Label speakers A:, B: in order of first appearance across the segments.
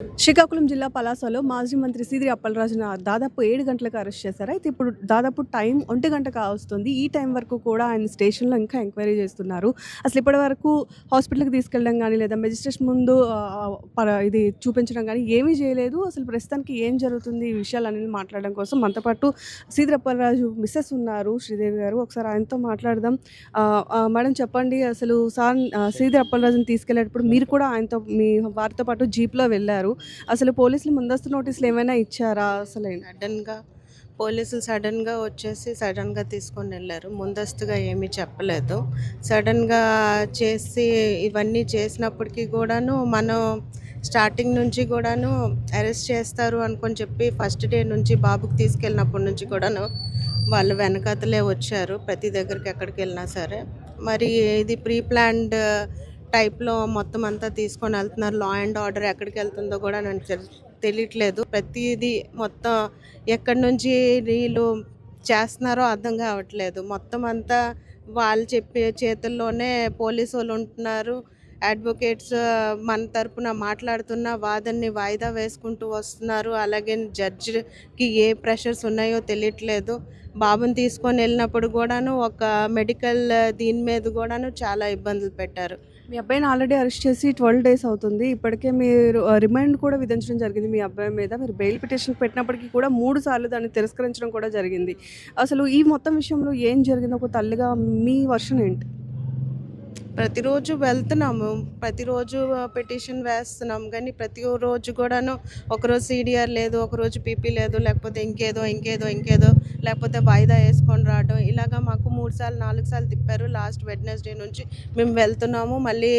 A: శ్రీకాకుళం జిల్లా పలాసలో మాజీ మంత్రి సీదిరి అప్పలరాజును దాదాపు 7 గంటలకు అరెస్ట్ చేశారు. అయితే ఇప్పుడు దాదాపు టైం 1 గంట కావస్తుంది. ఈ టైం వరకు కూడా ఆయన స్టేషన్‌లో ఇంకా ఎంక్వైరీ చేస్తున్నారు. అసలు ఇప్పటివరకు హాస్పిటల్‌కి తీసుకెళ్ళడం గానీ, లేదా మెజిస్ట్రేట్ ముందు ఇది చూపించడం గానీ ఏమీ చేయలేదు. అసలు ప్రస్తుతానికి ఏం జరుగుతుంది ఈ విషయాలన్నీ మాట్లాడడం కోసం మనతో పాటు సీదిరి అప్పలరాజు మిసెస్ ఉన్నారు శ్రీదేవి గారు. ఒకసారి ఆయనతో మాట్లాడదాం. మేడం చెప్పండి, అసలు సీదిరి అప్పలరాజుని తీసుకెళ్ళేటప్పుడు మీరు కూడా ఆయనతో మీ వారితో పాటు జీప్‌లో వెళ్లారు. అసలు పోలీసులు ముందస్తు నోటీసులు ఏమైనా ఇచ్చారా?
B: పోలీసులు సడన్గా వచ్చేసి సడన్గా తీసుకొని వెళ్ళారు. ముందస్తుగా ఏమీ చెప్పలేదు. సడన్గా చేసి ఇవన్నీ చేసినప్పటికీ కూడాను మనం స్టార్టింగ్ నుంచి కూడాను అరెస్ట్ చేస్తారు అనుకొని చెప్పి ఫస్ట్ డే నుంచి బాబుకి తీసుకెళ్ళినప్పటి నుంచి కూడాను వాళ్ళు వెనకాతలే వచ్చారు ప్రతి దగ్గరికి ఎక్కడికి వెళ్ళినా సరే. మరి ఇది ప్రీ ప్లాన్డ్ టైప్లో మొత్తం అంతా తీసుకొని వెళ్తున్నారు. లా అండ్ ఆర్డర్ ఎక్కడికి వెళ్తుందో కూడా నాకు తెలియట్లేదు. ప్రతిదీ మొత్తం ఎక్కడి నుంచి వీళ్ళు చేస్తున్నారో అర్థం కావట్లేదు. మొత్తం అంతా వాళ్ళు చెప్పే చేతుల్లోనే పోలీసు వాళ్ళు ఉంటున్నారు. అడ్వకేట్స్ మన తరపున మాట్లాడుతున్న వాదనని వాయిదా వేసుకుంటూ వస్తున్నారు. అలాగే జడ్జికి ఏ ప్రెషర్స్ ఉన్నాయో తెలియట్లేదు. బాబుని తీసుకొని వెళ్ళినప్పుడు కూడాను ఒక మెడికల్ దీని మీద కూడాను చాలా ఇబ్బందులు పెట్టారు.
A: మీ అబ్బాయిని ఆల్రెడీ అరెస్ట్ చేసి 12 డేస్ అవుతుంది. ఇప్పటికే మీరు రిమాండ్ కూడా విధించడం జరిగింది మీ అబ్బాయి మీద. మీరు బెయిల్ పిటిషన్ పెట్టినప్పటికీ కూడా 3 సార్లు దాన్ని తిరస్కరించడం కూడా జరిగింది. అసలు ఈ మొత్తం విషయంలో ఏం జరిగింది? ఒక తల్లిగా మీ వర్షన్ ఏంటి?
B: ప్రతిరోజు వెళ్తున్నాము, ప్రతిరోజు పిటిషన్ వేస్తున్నాం, కానీ ప్రతిరోజు కూడాను ఒకరోజు సిడిఆర్ లేదు, ఒకరోజు పీపీ లేదు, లేకపోతే ఇంకేదో లేకపోతే వాయిదా వేసుకొని రావడం, ఇలాగా మాకు 3 సార్లు 4 సార్లు తిప్పారు. లాస్ట్ వెడ్నెస్డే నుంచి మేము వెళ్తున్నాము, మళ్ళీ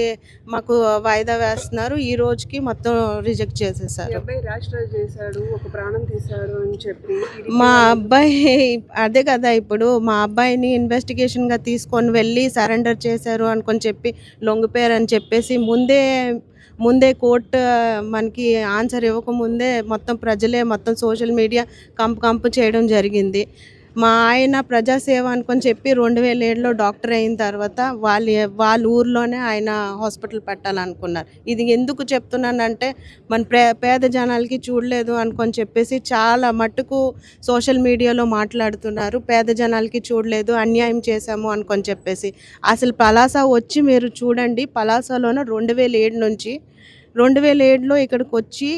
B: మాకు వాయిదా వేస్తున్నారు. ఈ రోజుకి మొత్తం రిజెక్ట్ చేసేసారు.
A: అబ్బాయి ర్యాష్ డ్రైవ్ చేశాడు, ఒక ప్రాణం తీశాడు అని చెప్పి
B: మా అబ్బాయి అదే కదా, ఇప్పుడు మా అబ్బాయిని ఇన్వెస్టిగేషన్గా తీసుకొని వెళ్ళి సరెండర్ చేశారు అనుకొని చెప్పి లొంగిపోయారని చెప్పేసి ముందే కోర్టు మనకి ఆన్సర్ ఇవ్వకముందే మొత్తం ప్రజలే మొత్తం సోషల్ మీడియా కంపు చేయడం జరిగింది. మా ఆయన ప్రజాసేవ అనుకొని చెప్పి 2007లో డాక్టర్ అయిన తర్వాత వాళ్ళ ఊర్లోనే ఆయన హాస్పిటల్ పెట్టాలనుకున్నారు. ఇది ఎందుకు చెప్తున్నానంటే మన పేద జనాలకి చూడలేదు అనుకొని చెప్పేసి చాలా మట్టుకు సోషల్ మీడియాలో మాట్లాడుతున్నారు. పేద జనాలకి చూడలేదు, అన్యాయం చేశాము అనుకొని చెప్పేసి. అసలు పలాస వచ్చి మీరు చూడండి, పలాసలోనే 2007 నుంచి 2007లో ఇక్కడికి వచ్చి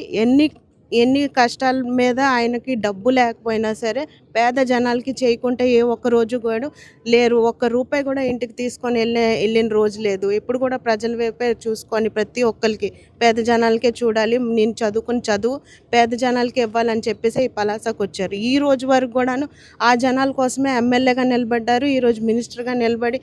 B: ఎన్ని కష్టాల మీద ఆయనకి డబ్బు లేకపోయినా సరే పేద జనాలకి చేయకుంటే ఏ ఒక్క రోజు కూడా లేరు. ఒక్క రూపాయి కూడా ఇంటికి తీసుకొని వెళ్ళిన రోజు లేదు. ఇప్పుడు కూడా ప్రజల వైపే చూసుకొని ప్రతి ఒక్కరికి పేద జనాలకే చూడాలి, నేను చదువుకుని చదువు పేద జనాలకి ఇవ్వాలని చెప్పేసి ఈ పలాసకు వచ్చారు. ఈ రోజు వరకు కూడాను ఆ జనాల కోసమే ఎమ్మెల్యేగా నిలబడ్డారు. ఈరోజు మినిస్టర్గా నిలబడి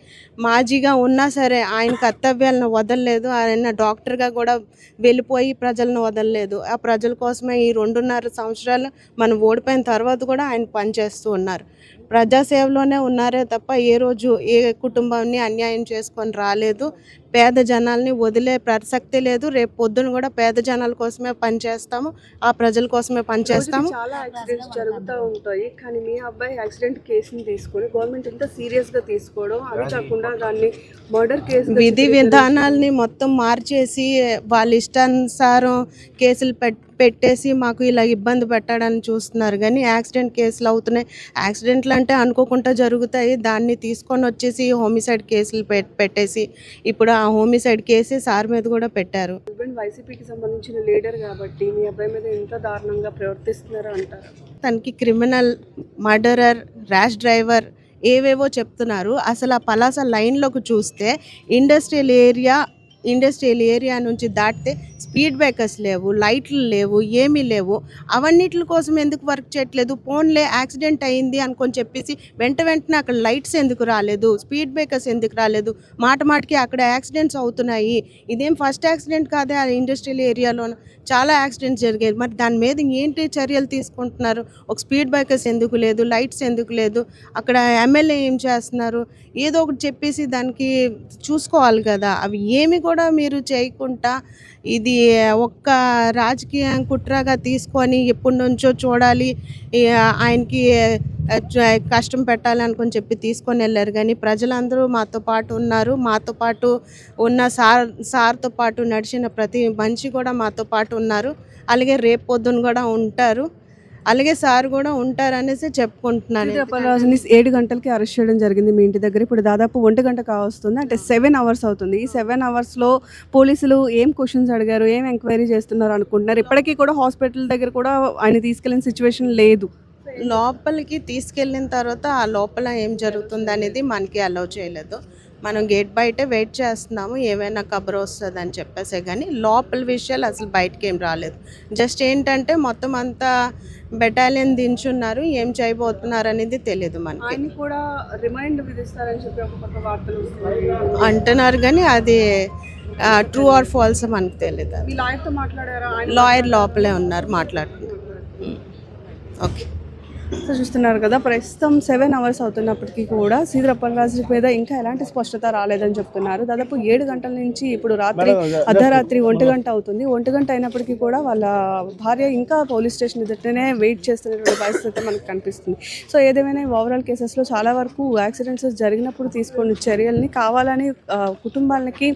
B: మాజీగా ఉన్నా సరే ఆయన కర్తవ్యాలను వదలలేదు. ఆయన డాక్టర్గా కూడా వెళ్ళిపోయి ప్రజలను వదలలేదు. ఆ ప్రజల కోసమే ఈ 2.5 సంవత్సరాలు మనం ఓడిపోయిన తర్వాత కూడా ఆయన పనిచేస్తూ ఉన్నారు. ప్రజాసేవలోనే ఉన్నారే తప్ప ఏ రోజు ఏ కుటుంబాన్ని అన్యాయం చేసుకొని రాలేదు. పేద జనాల్ని వదిలే ప్రసక్తే లేదు. రేపు పొద్దున కూడా పేద జనాల కోసమే పనిచేస్తాము, ఆ ప్రజల కోసమే పనిచేస్తాము.
A: చాలా యాక్సిడెంట్స్ జరుగుతూ ఉంటాయి, కానీ మీ అబ్బాయి యాక్సిడెంట్ కేసుని తీసుకొని గవర్నమెంట్ ఎంత సీరియస్గా తీసుకోవడం, అది కాకుండా దాన్ని మర్డర్ కేసు
B: విధి విధానాల్ని మొత్తం మార్చేసి వాళ్ళ ఇష్టానుసారం కేసులు పెట్టేసి మాకు ఇలా ఇబ్బంది పెట్టాలని చూస్తున్నారు. కానీ యాక్సిడెంట్ కేసులు అవుతున్నాయి. యాక్సిడెంట్లు అంటే అనుకోకుండా జరుగుతాయి, దాన్ని తీసుకొని వచ్చేసి హోమిసైడ్ కేసులు పెట్టేసి ఇప్పుడు ఆ హోమిసైడ్ కేసు సార్ మీద కూడా పెట్టారు.
A: హస్బెండ్ వైసీపీకి సంబంధించిన లీడర్ కాబట్టి మీ అబ్బాయి మీద ఎంత దారుణంగా ప్రవర్తిస్తున్నారో అంటారు.
B: తనకి క్రిమినల్, మర్డరర్, ర్యాష్ డ్రైవర్ ఏవేవో చెప్తున్నారు. అసలు ఆ పలాస లైన్లోకి చూస్తే ఇండస్ట్రియల్ ఏరియా నుంచి దాటితే స్పీడ్ బ్రేకర్స్ లేవు, లైట్లు లేవు, ఏమీ లేవు. అవన్నిటి కోసం ఎందుకు వర్క్ చేయట్లేదు? ఫోన్లే యాక్సిడెంట్ అయింది అనుకొని చెప్పేసి వెంటనే అక్కడ లైట్స్ ఎందుకు రాలేదు, స్పీడ్ బ్రేకర్స్ ఎందుకు రాలేదు? మాటికి అక్కడ యాక్సిడెంట్స్ అవుతున్నాయి. ఇదేం ఫస్ట్ యాక్సిడెంట్ కాదే, ఆ ఇండస్ట్రియల్ ఏరియాలో చాలా యాక్సిడెంట్స్ జరిగాయి. మరి దాని మీద ఏంటి చర్యలు తీసుకుంటున్నారు? ఒక స్పీడ్ బ్రేకర్స్ ఎందుకు లేదు, లైట్స్ ఎందుకు లేదు? అక్కడ ఎమ్మెల్యే ఏం చేస్తున్నారు? ఏదో ఒకటి చెప్పేసి దానికి చూసుకోవాలి కదా. అవి ఏమి కూడా మీరు చేయకుండా ఇది ఒక్క రాజకీయ కుట్రగా తీసుకొని ఎప్పటి నుంచో చూడాలి, ఆయనకి కష్టం పెట్టాలి అనుకొని చెప్పి తీసుకొని వెళ్ళారు. కానీ ప్రజలందరూ మాతో పాటు ఉన్నారు. మాతో పాటు ఉన్న సార్తో పాటు నడిచిన ప్రతి మనిషి కూడా మాతో పాటు ఉన్నారు. అలాగే రేపు పొద్దున కూడా ఉంటారు, అలాగే సార్ కూడా ఉంటారు అనేసి చెప్పుకుంటున్నాను.
A: సీదిరి అప్పలరాజుని 7 గంటలకి అరెస్ట్ చేయడం జరిగింది మీ ఇంటి దగ్గర. ఇప్పుడు దాదాపు 1 గంట కావస్తుంది, అంటే 7 అవర్స్ అవుతుంది. ఈ 7 అవర్స్లో పోలీసులు ఏం క్వశ్చన్స్ అడిగారు, ఏం ఎంక్వైరీ చేస్తున్నారు అనుకుంటున్నారు? ఇప్పటికీ కూడా హాస్పిటల్ దగ్గర కూడా ఆయన తీసుకెళ్ళిన సిచ్యువేషన్ లేదు.
B: లోపలికి తీసుకెళ్ళిన తర్వాత ఆ లోపల ఏం జరుగుతుంది అనేది మనకి అలౌ చేయలేదు. మనం గేట్ బయటే వెయిట్ చేస్తున్నాము, ఏమైనా కబర్ వస్తుంది అని చెప్పేసే, కానీ లోపల విషయాలు అసలు బయటకి ఏం రాలేదు. జస్ట్ ఏంటంటే మొత్తం అంతా బెటాలియన్ దించున్నారు, ఏం చేయబోతున్నారు అనేది తెలియదు మనకి.
A: ఆయన కూడా రిమైండ్ విధిస్తారని చెప్పి ఒక పక్క వార్తలు వస్తున్నాయి.
B: అంటున్నారు కానీ అది ట్రూ ఆర్ ఫాల్స్ మనకు తెలియదు.
A: మీ లాయర్తో మాట్లాడారా?
B: లాయర్ లోపలే ఉన్నారు, మాట్లాడుతున్నారు. ఓకే.
A: సో చూస్తున్నారు కదా, ప్రస్తుతం 7 అవర్స్ అవుతున్నప్పటికీ కూడా సీదిరి అప్పలరాజు మీద ఇంకా ఎలాంటి స్పష్టత రాలేదని చెప్తున్నారు. దాదాపు 7 గంటల నుంచి ఇప్పుడు రాత్రి అర్ధరాత్రి 1 గంట అవుతుంది. 1 గంట అయినప్పటికీ కూడా వాళ్ళ భార్య ఇంకా పోలీస్ స్టేషన్ ఎదుటనే వెయిట్ చేస్తున్నటువంటి పరిస్థితి మనకు కనిపిస్తుంది. సో ఏదేమైనా ఓవరాల్ కేసెస్లో చాలా వరకు యాక్సిడెంట్స్ జరిగినప్పుడు తీసుకున్న చర్యల్ని కావాలని కుటుంబాలకి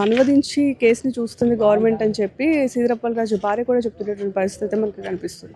A: అనువదించి కేసుని చూస్తుంది గవర్నమెంట్ అని చెప్పి సీదిరి అప్పలరాజు భార్య కూడా చెప్తున్నటువంటి పరిస్థితి మనకు కనిపిస్తుంది.